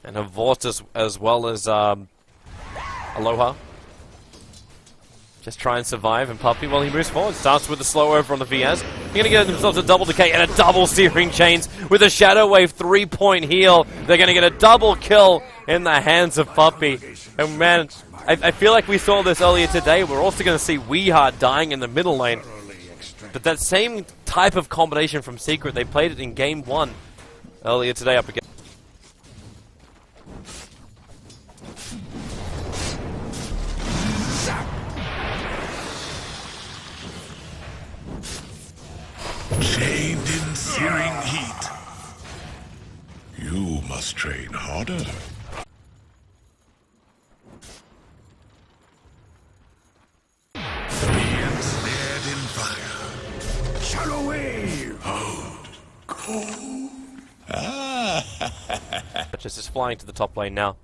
And a Vort as well as Aloha. Just try and survive, and Puppey, well, he moves forward. Starts with the slow over on the VS. They're going to get themselves a double decay and a double Searing Chains with a Shadow Wave 3-point heal. They're going to get a double kill in the hands of Puppey. And man, I feel like we saw this earlier today. We're also going to see Weehart dying in the middle lane. But that same type of combination from Secret, they played it in Game 1 earlier today up against. Chained in searing heat. You must train harder. Be ensnared in fire. Shadow wave. Hold. Cold. Just flying to the top lane now.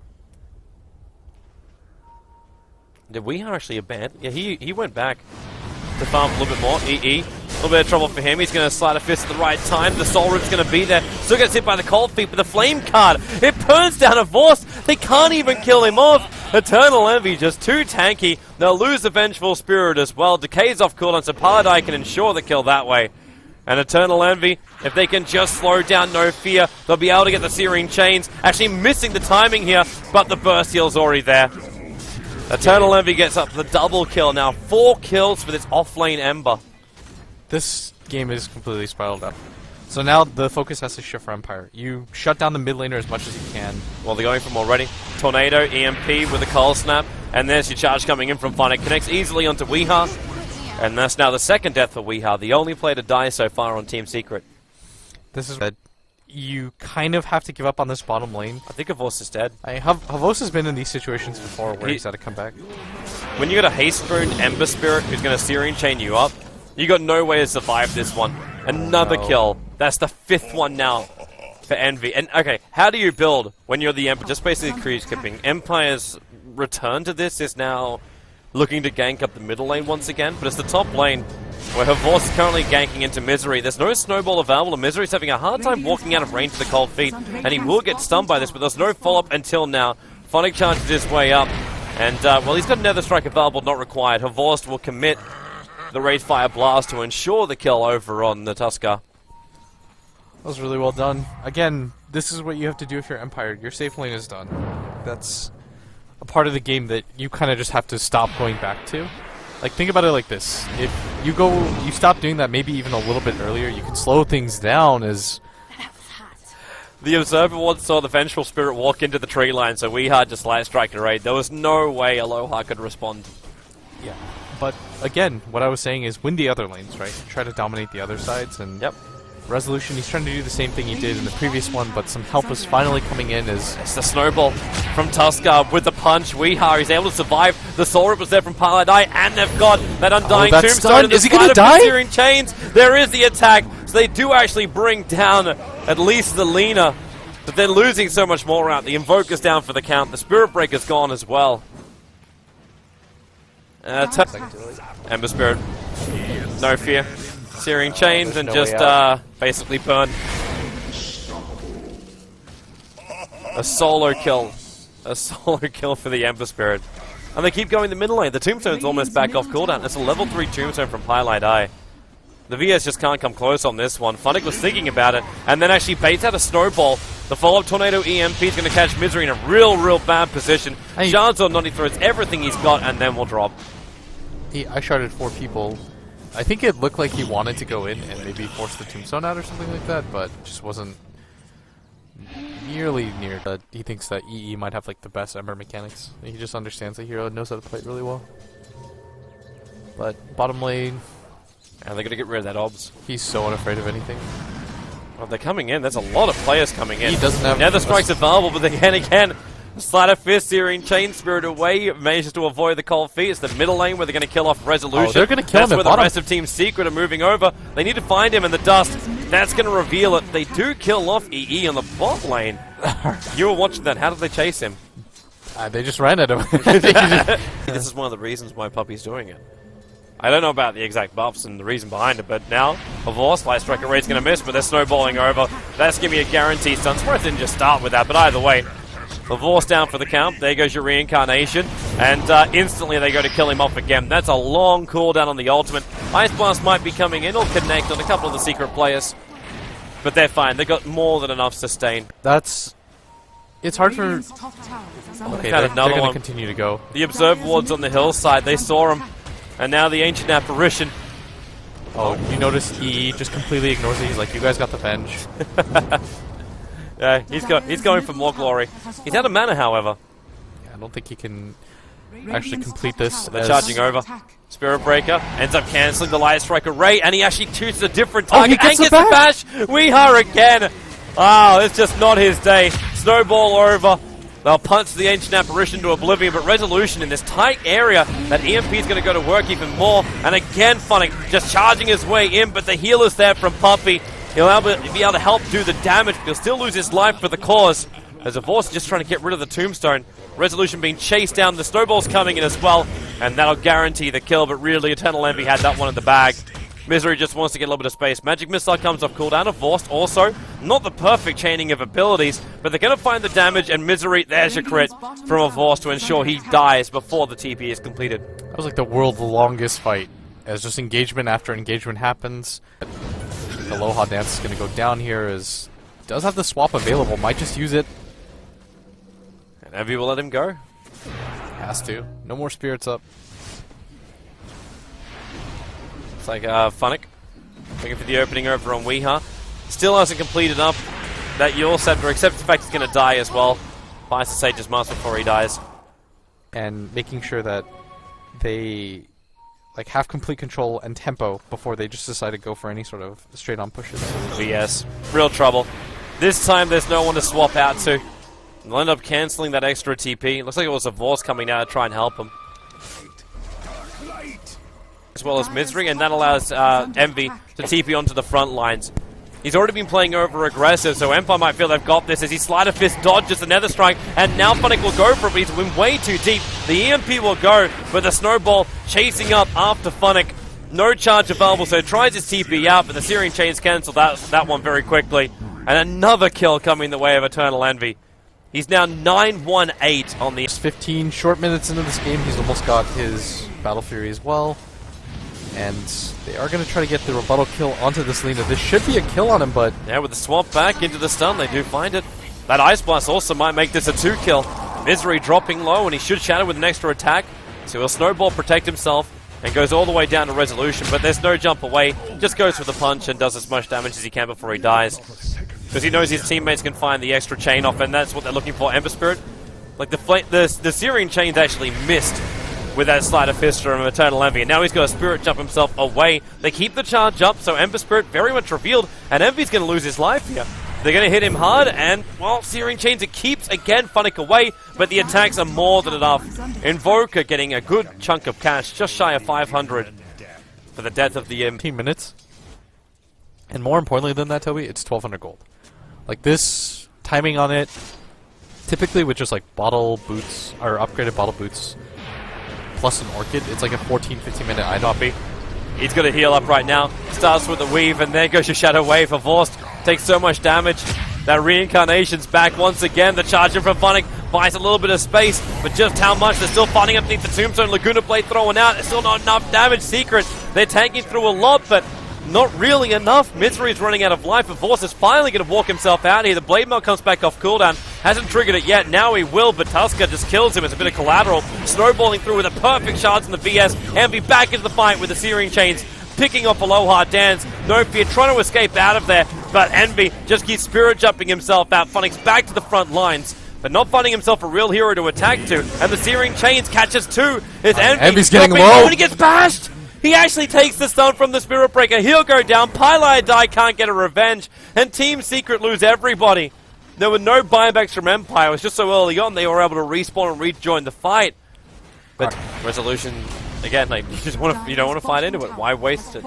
Did Weehart actually abandon? Yeah, he went back to farm a little bit more. EE. A little bit of trouble for him. He's going to slide a fist at the right time. The Soul Rip's going to be there. Still gets hit by the Cold Feet, but the Flame card, it burns down a Vorst. They can't even kill him off. Eternal Envy just too tanky. They'll lose the Vengeful Spirit as well. Decay's off cooldown, so Paladai can ensure the kill that way. And Eternal Envy, if they can just slow down No Fear, they'll be able to get the Searing Chains. Actually missing the timing here, but the burst heal's already there. Eternal Envy gets up the double kill now. 4 kills for this off-lane Ember. This game is completely spiraled up. So now the focus has to shift for Empire. You shut down the mid laner as much as you can. Well, they're going from already. Tornado, EMP with a Cold Snap. And there's your charge coming in from Fun. Connects easily onto Weehart. And that's now the second death for Weehart. The only player to die so far on Team Secret. This is that you kind of have to give up on this bottom lane. I think Havos is dead. Havos has been in these situations before where he's had to come back. When you got a Haste Rune Ember Spirit who's going to Searing Chain you up, you got no way to survive this one. Another kill. That's the 5th one now for Envy. And okay, how do you build when you're the Emperor? Just basically creep skipping. Empire's return to this is now looking to gank up the middle lane once again, but it's the top lane where Havos is currently ganking into Misery. There's no snowball available, and Misery's having a hard time walking out of range of the Cold Feet, and he will get stunned by this, but there's no follow-up until now. Phonic charges his way up, and well, he's got Nether Strike available, not required. Havos will commit the Wraith Fire Blast to ensure the kill over on the Tusker. That was really well done. Again, this is what you have to do if you're Empire. Your safe lane is done. That's a part of the game that you kind of just have to stop going back to. Like, think about it like this. If you stop doing that maybe even a little bit earlier, you can slow things down as... The Observer once saw the Vengeful Spirit walk into the tree line, so Weehart just light strike and raid. There was no way Aloha could respond. Yeah. But again, what I was saying is win the other lanes, right? Try to dominate the other sides, and Resolution, he's trying to do the same thing he did in the previous one, but some help is finally coming in as... It's the snowball from Tusker with the punch. Weehart is able to survive. The Soul Rip was there from Paladai, and they've got that Undying Tombstone. Is he going to die? Searing Chains. There is the attack, so they do actually bring down at least the Lina, but they're losing so much more out. The Invoker's down for the count. The Spirit Breaker's gone as well. Ember Spirit. No fear. Searing Chains and just basically burn. A solo kill. A solo kill for the Ember Spirit. And they keep going the middle lane. The Tombstone's almost back off cooldown. It's a level 3 Tombstone from Highlight Eye. The VS just can't come close on this one. Funnick was thinking about it and then actually baits out a snowball. The follow-up Tornado EMP is going to catch Misery in a real bad position. Janzo Noni throws everything he's got and then will drop. I sharded 4 people. I think it looked like he wanted to go in and maybe force the Tombstone out or something like that, but just wasn't nearly near. He thinks that EE might have like the best Ember mechanics. He just understands the hero and knows how to play it really well. But bottom lane... And they're going to get rid of that Obs. He's so unafraid of anything. Well, they're coming in. There's a lot of players coming in. He doesn't have... Nether Strike's available, but again, Slider Fist, Searing Chain Spirit away, manages to avoid the Cold Feet. It's the middle lane where they're going to kill off Resolution. Oh, they're going to kill him That's at where bottom. the rest of Team Secret are moving over. They need to find him in the dust. That's going to reveal it. They do kill off EE on the bot lane. You were watching that. How did they chase him? They just ran at him. This is one of the reasons why Puppey's doing it. I don't know about the exact buffs and the reason behind it, but now, of course, Light Striker Raid's going to miss, but they're snowballing over. That's going to be a guaranteed stun. Spurs didn't just start with that, but either way, The Vorse down for the count. There goes your reincarnation. And instantly they go to kill him off again. That's a long cooldown on the ultimate. Ice Blast might be coming in or connect on a couple of the secret players. But they're fine. They've got more than enough sustain. It's hard for... Okay, they're going to continue to go. The Observe Wards on the hillside, they saw him. And now the Ancient Apparition. Oh, you notice he just completely ignores it. He's like, you guys got the Venge. Yeah, he's going for more glory. He's out of mana, however. Yeah, I don't think he can actually complete this. They're charging over. Spirit Breaker ends up cancelling the Light Striker Ray, and he actually chooses a different target. He gets the bash! Weeha again! Oh, it's just not his day. Snowball over. They'll punch the Ancient Apparition to oblivion, but Resolution in this tight area, that EMP is going to go to work even more. And again, Funnick just charging his way in, but the healer's there from Puppy. He'll be able to help do the damage, but he'll still lose his life for the cause. As Vorse is just trying to get rid of the Tombstone. Resolution being chased down, the Snowball's coming in as well, and that'll guarantee the kill, but really Eternal Envy had that one in the bag. Misery just wants to get a little bit of space. Magic Missile comes off cooldown. Vorse also, not the perfect chaining of abilities, but they're going to find the damage, and Misery, there's your crit from a Vorse to ensure he dies before the TP is completed. That was like the world's longest fight, as just engagement after engagement happens. The Aloha Dance is going to go down here, as does have the swap available, might just use it. And Envy will let him go. Has to. No more spirits up. It's like Funnick looking for the opening over on Weeha. Still hasn't completed up that Yule Scepter, except for the fact he's going to die as well. Buys the Sage's Mask before he dies. And making sure that they have complete control and tempo before they just decide to go for any sort of straight-on pushes. VS. Real trouble. This time there's no one to swap out to. They'll end up cancelling that extra TP. Looks like it was a Vorse coming out to try and help him. As well as Misery, and that allows Envy to TP onto the front lines. He's already been playing over aggressive, so Empire might feel they've got this as he Sleight of Fist dodges the Nether Strike, and now Funnick will go for it, but he's been way too deep. The EMP will go, but the Snowball chasing up after Funnick. No charge available, so tries his TP out, but the Searing Chains cancel that one very quickly. And another kill coming the way of Eternal Envy. He's now 9-1-8 on the... 15 short minutes into this game, he's almost got his Battle Fury as well. And they are going to try to get the rebuttal kill onto this Lina. This should be a kill on him, but... Yeah, with the swap back into the stun, they do find it. That Ice Blast also might make this a 2-kill. Misery dropping low, and he should shatter with an extra attack. So he'll Snowball protect himself, and goes all the way down to Resolution, but there's no jump away. Just goes for the punch and does as much damage as he can before he dies. Because he knows his teammates can find the extra chain off, and that's what they're looking for. Ember Spirit. Like, the Searing Chain's actually missed with that Sleight of Fist from Eternal Envy, and now he's got a Spirit jump himself away. They keep the charge up, so Ember Spirit very much revealed, and Envy's going to lose his life here. They're going to hit him hard, and, well, Searing Chains, it keeps, again, Funnick away, but the attacks are more than enough. Invoker getting a good chunk of cash, just shy of 500 for the death of the 15 minutes. And more importantly than that, Toby, it's 1,200 gold. Like, this timing on it, typically with just, like, bottle boots, or upgraded bottle boots, plus an Orchid, it's like a 14-15 minute item. He's going to heal up right now. Starts with the weave, and there goes your Shadow Wave for Vorse. Takes so much damage. That Reincarnation's back once again. The charger from Funnick buys a little bit of space, but just how much? They're still finding underneath the Tombstone. Laguna Blade throwing out. It's still not enough damage. Secret. They're tanking through a lot, but not really enough. Misery's running out of life, but Vorse is finally going to walk himself out here. The Blade Mail comes back off cooldown. Hasn't triggered it yet. Now he will, but Tusker just kills him as a bit of collateral. Snowballing through with a perfect shards in the VS. Envy back into the fight with the Searing Chains. Picking off Aloha Dance. No Fear trying to escape out of there, but Envy just keeps Spirit jumping himself out. Funnick's back to the front lines, but not finding himself a real hero to attack to. And the Searing Chains catches two. It's Envy's getting low. And he gets bashed. He actually takes the stun from the Spirit Breaker. He'll go down. Pylai Die can't get a revenge. And Team Secret lose everybody. There were no buybacks from Empire. It was just so early on they were able to respawn and rejoin the fight. But Resolution, again, like, you don't want to fight into it. Why waste it?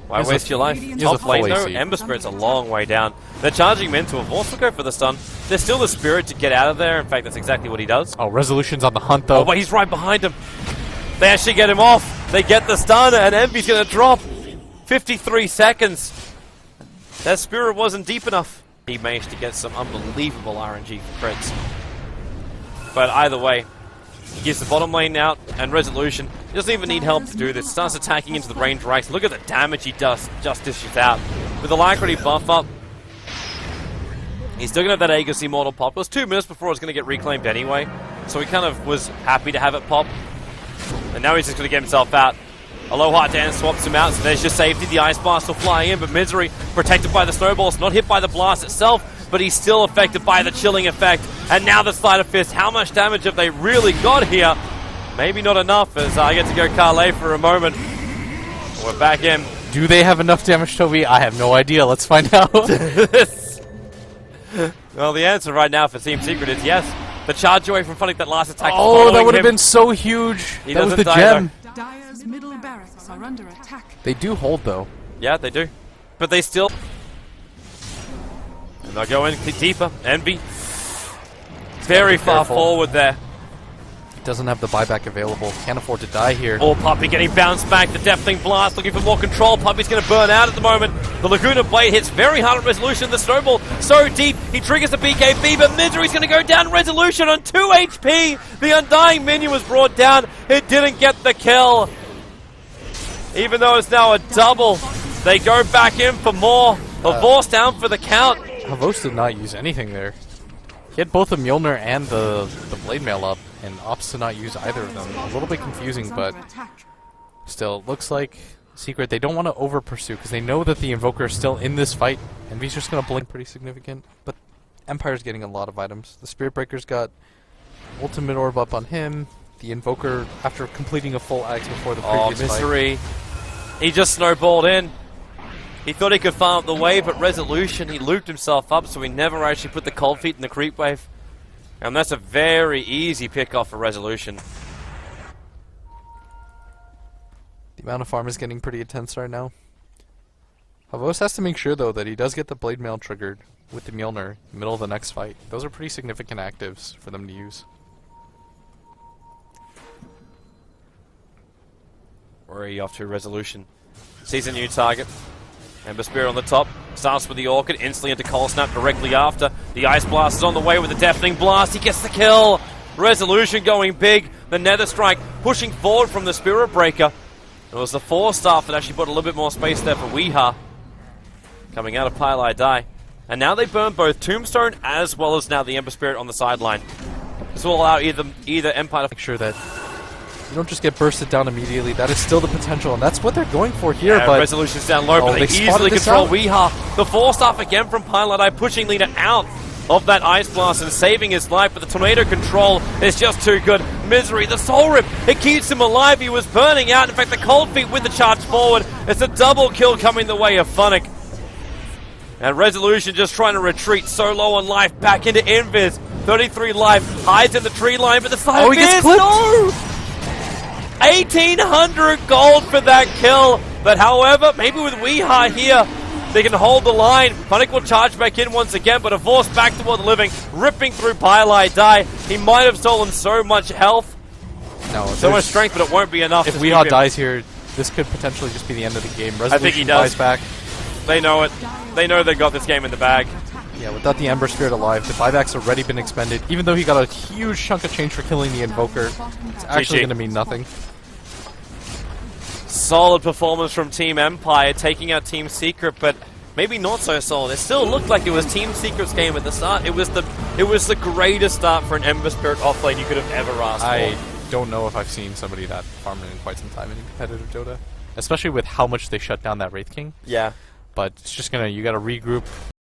Why waste your life? Top lane though, Ember Spirit's a long way down. They're charging him into a Vorse. Will go for the stun. There's still the Spirit to get out of there. In fact, that's exactly what he does. Oh, Resolution's on the hunt though. Oh, but he's right behind him. They actually get him off. They get the stun, and Envy's going to drop. 53 seconds. That Spirit wasn't deep enough. He managed to get some unbelievable RNG for crits. But either way, he gives the bottom lane out, and Resolution, he doesn't even need help to do this. Starts attacking into the range racks. Look at the damage he does, just dishes out. With the Alacrity buff up, he's still going to have that Aegis Immortal pop. It was 2 minutes before it was going to get reclaimed anyway, so he kind of was happy to have it pop. And now he's just going to get himself out. Aloha Dan swaps him out, so there's your safety. The Ice Blast will fly in, but Misery, protected by the snowballs, not hit by the blast itself, but he's still affected by the chilling effect. And now the Sleight of Fist. How much damage have they really got here? Maybe not enough, as I get to go Carlet for a moment. We're back in. Do they have enough damage, Toby? I have no idea. Let's find out. Well, the answer right now for Team Secret is yes. The charge away from funding that last attack. Oh, that would have been so huge. He that was doesn't the die, gem. Dire's middle barracks are under attack. They do hold, though. Yeah, they do. But they still... And they'll go in deeper. Envy. Very far forward there. Doesn't have the buyback available. Can't afford to die here. Oh, Puppy getting bounced back. The Deathling Blast looking for more control. Puppy's going to burn out at the moment. The Laguna Blade hits very hard on Resolution. The Snowball so deep. He triggers the BKB, but Misery's going to go down. Resolution on 2 HP. The Undying Minion was brought down. It didn't get the kill. Even though it's now a double, they go back in for more. Havos down for the count. Havos did not use anything there. He had both the Mjolnir and the Blade Mail up, and opts to not use either of them. A little bit confusing, but still, it looks like Secret, they don't want to over-pursue, because they know that the Invoker is still in this fight, and he's just going to blink pretty significant. But Empire's getting a lot of items. The Spirit Breaker's got Ultimate Orb up on him. The Invoker, after completing a full axe before the previous Misery. He just snowballed in. He thought he could farm up the wave, but Resolution, he looped himself up, so he never actually put the cold feet in the creep wave. And that's a very easy pick-off for Resolution. The amount of farm is getting pretty intense right now. Havos has to make sure, though, that he does get the Blade Mail triggered with the Mjolnir in the middle of the next fight. Those are pretty significant actives for them to use. Where are you off to? Resolution sees a new target. Ember Spirit on the top. Starts with the Orchid. Instantly into Cold Snap directly after. The Ice Blast is on the way with the Deafening Blast. He gets the kill. Resolution going big. The Nether Strike pushing forward from the Spirit Breaker. It was the 4-star that actually put a little bit more space there for Weeha. Coming out of Pile I Die. And now they burn both Tombstone as well as now the Ember Spirit on the sideline. This will allow either Empire to Make sure that you don't just get bursted down immediately. That is still the potential, and that's what they're going for here. Yeah, but Resolution's down low, but they easily control Weeha. The 4-star again from Pilot Eye, pushing Leader out of that Ice Blast and saving his life, but the Tornado control is just too good. Misery, the Soul Rip, it keeps him alive. He was burning out. In fact, the Cold Feet with the charge forward. It's a double kill coming the way of Funnick. And Resolution just trying to retreat so low on life back into Invis. 33 life, hides in the tree line, but the side he gets clipped. No! 1,800 gold for that kill. But however, maybe with Weeha here, they can hold the line. Funnick will charge back in once again, but a force back toward the living, ripping through Pile I Die. He might have stolen so much health, so much strength, but it won't be enough. If Weeha dies here, this could potentially just be the end of the game. Resolution I think he does. buys back. They know it. They know they got this game in the bag. Yeah, without the Ember Spirit alive, the buyback's already been expended. Even though he got a huge chunk of change for killing the Invoker, it's actually going to mean nothing. Solid performance from Team Empire, taking out Team Secret, but maybe not so solid. It still looked like it was Team Secret's game at the start. It was the greatest start for an Ember Spirit offlane you could have ever asked I for. don't know if I've seen somebody that farmed in quite some time in competitive Dota, especially with how much they shut down that Wraith King. Yeah. But it's just you gotta regroup.